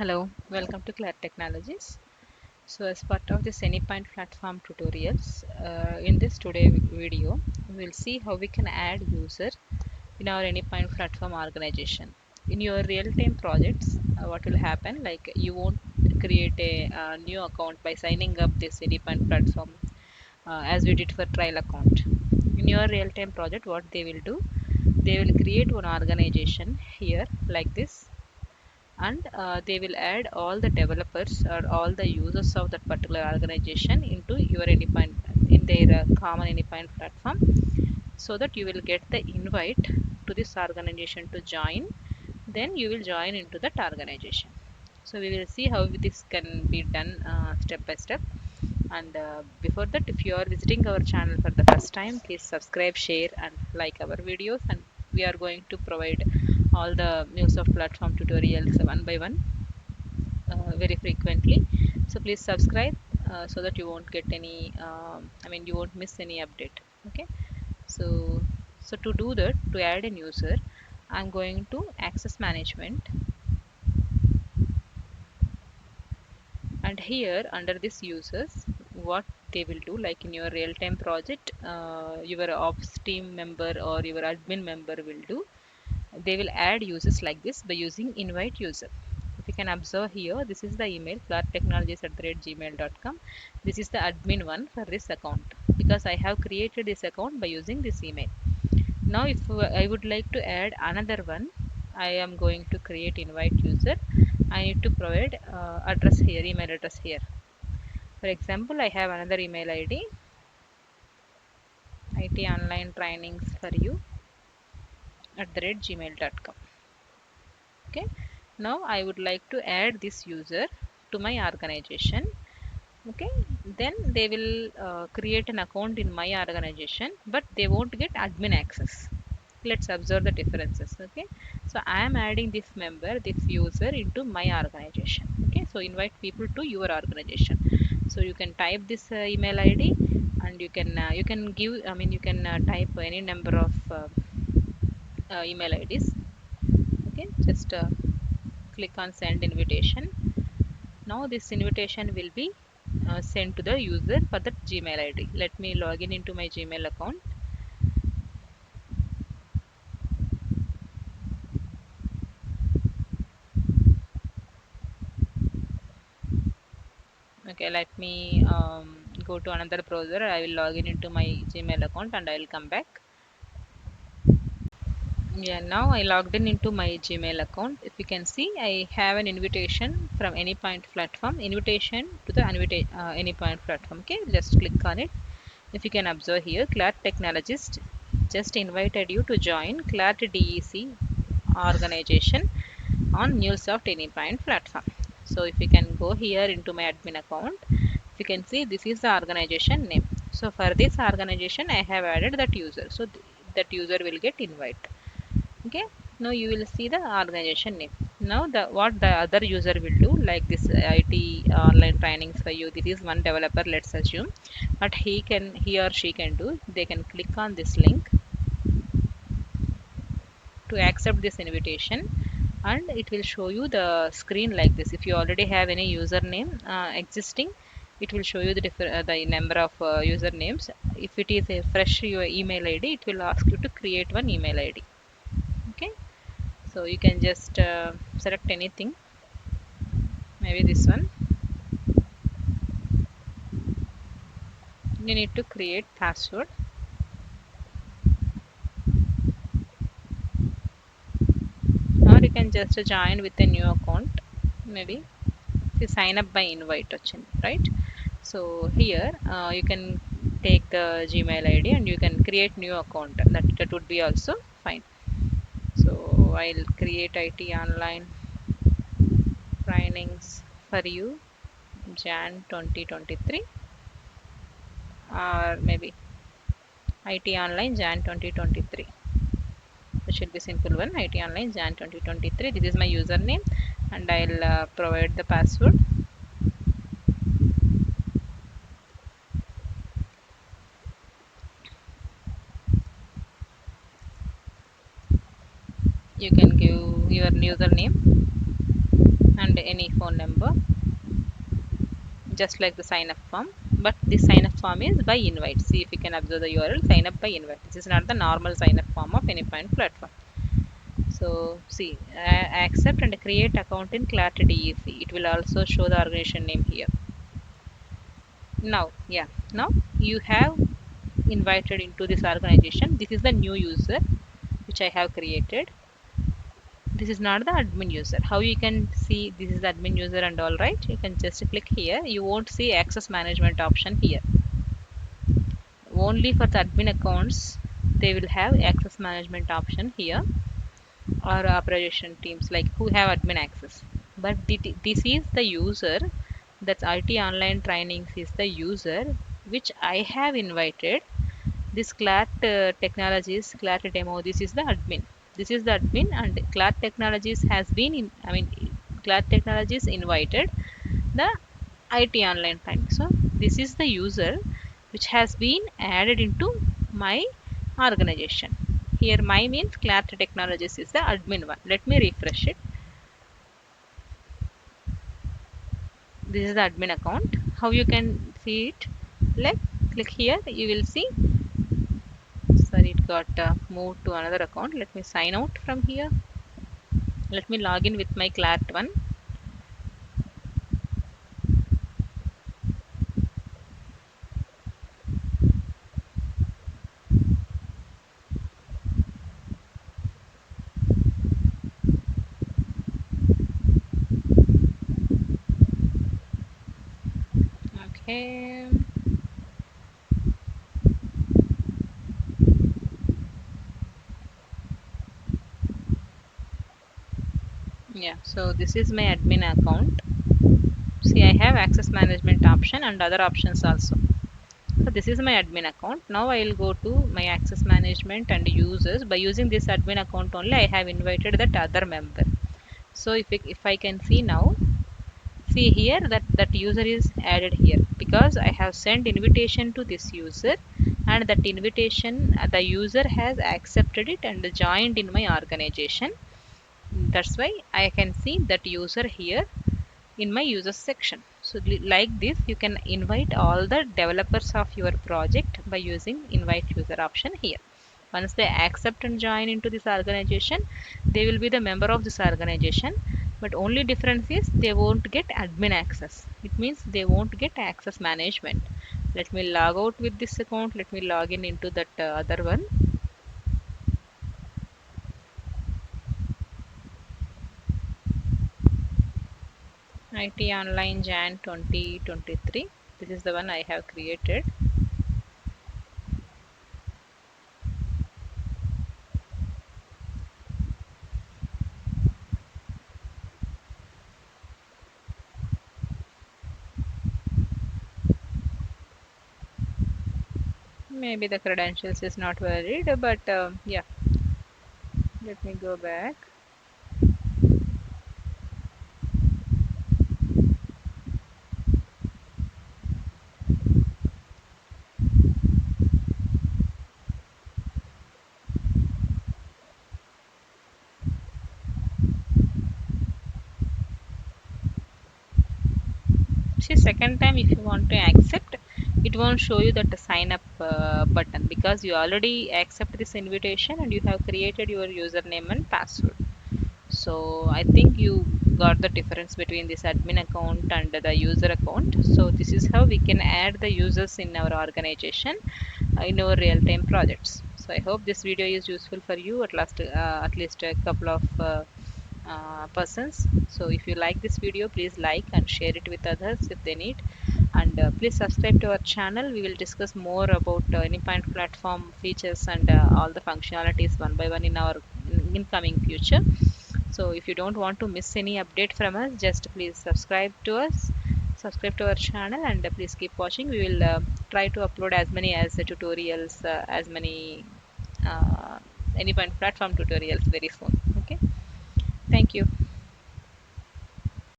Hello, welcome to Cloud Technologies. So, as part of this Anypoint platform tutorials, in this today video, we'll see how we can add user in our Anypoint platform organization. In your real-time projects, what will happen? Like you won't create a new account by signing up this Anypoint platform as we did for trial account. In your real-time project, what they will do? They will create one organization here like this, and they will add all the developers or all the users of that particular organization into your Anypoint in their common Anypoint platform, so that you will get the invite to this organization to join. Then you will join into that organization. So we will see how this can be done step by step. And before that, if you are visiting our channel for the first time, please subscribe, share, and like our videos. And we are going to provide all the mulesoft platform tutorials one by one very frequently. So please subscribe so that you won't get any, you won't miss any update. Okay. So, so to do that, to add a user, I'm going to access management, and here under this users, what they will do, like in your real-time project, your ops team member or your admin member will do, they will add users like this by using invite user. If you can observe here, this is the email clarktechnologies@gmail.com. This is the admin one for this account, because I have created this account by using this email. Now if I would like to add another one, I am going to create invite user. I need to provide address here, email address here. For example, I have another email ID, IT online trainings for you @gmail.com. Okay, now I would like to add this user to my organization. Okay, then they will create an account in my organization, but they won't get admin access. Let's observe the differences. Okay, so I am adding this member, this user into my organization. Okay, so invite people to your organization. So you can type this email ID, and you can give, you can type any number of email IDs. Okay, just click on send invitation. Now this invitation will be sent to the user for that Gmail ID. Let me log in into my Gmail account. Okay, let me go to another browser. I will log in into my Gmail account and I will come back. Yeah, now I logged in into my Gmail account. If you can see, I have an invitation from Anypoint platform, invitation to the Anypoint platform. Okay, just click on it. If you can observe here, Clark Technologist just invited you to join Clark DEC organization on mulesoft Anypoint platform. So if you can go here into my admin account, you can see this is the organization name. So for this organization, I have added that user. So that user will get invite. Okay, now you will see the organization name. Now the what the other user will do, like this IT online trainings for you, this is one developer, let's assume. But he or she can do, they can click on this link to accept this invitation, and it will show you the screen like this. If you already have any username existing, it will show you the number of usernames. If it is a fresh your email ID, it will ask you to create one email ID. Okay, so you can just select anything, maybe this one. You need to create password, or you can just join with a new account. Maybe you sign up by invite right. So here you can take the Gmail ID and you can create new account. That would be also fine. So I'll create IT online trainings for you Jan 2023, or maybe IT online Jan 2023. It should be simple one, IT online Jan 2023. This is my username, and I'll provide the password. You can give your username and any phone number, just like the sign up form. But this sign up form is by invite. See if you can observe the URL, sign up by invite. This is not the normal sign up form of Anypoint platform. So see, accept and create account in Clarity DEC. It will also show the organization name here. Now, yeah, now you have invited into this organization. This is the new user which I have created. This is not the admin user. How you can see this is the admin user and all, right? You can just click here. You won't see access management option here. Only for the admin accounts they will have access management option here, or operation teams like who have admin access. But this is the user, that's IT online trainings is the user which I have invited. This Clat Technologies, Clat demo, this is the admin. This is the admin, and Clat Technologies has been in, Clat Technologies invited the IT online training. So this is the user which has been added into my organization. Here my means Clat Technologies is the admin one. Let me refresh it. This is the admin account. How you can see it? Like click here, you will see. Sorry, it got moved to another account. Let me sign out from here. Let me log in with my Clat one. Okay. Yeah, so this is my admin account. See, I have access management option and other options also. So this is my admin account. Now I will go to my access management and users. By using this admin account only, I have invited that other member. So if I can see now, see here that user is added here because I have sent invitation to this user, and that invitation the user has accepted it and joined in my organization. That's why I can see that user here in my users section. So like this you can invite all the developers of your project by using invite user option here. Once they accept and join into this organization, they will be the member of this organization, but only difference is they won't get admin access. It means they won't get access management. Let me log out with this account. Let me log in into that other one. IT online Jan 2023. This is the one I have created. Maybe the credentials is not valid, but yeah, let me go back. See, second time if you want to accept, it won't show you that sign up button because you already accept this invitation and you have created your username and password. So I think you got the difference between this admin account and the user account. So this is how we can add the users in our organization in our real-time projects. So I hope this video is useful for you, at least a couple of persons. So if you like this video, please like and share it with others if they need, and please subscribe to our channel. We will discuss more about Anypoint platform features and all the functionalities one by one in our incoming future. So if you don't want to miss any update from us, just please subscribe to our channel, and please keep watching. We will try to upload as many as tutorials, as many uh, Anypoint platform tutorials very soon. Okay, thank you.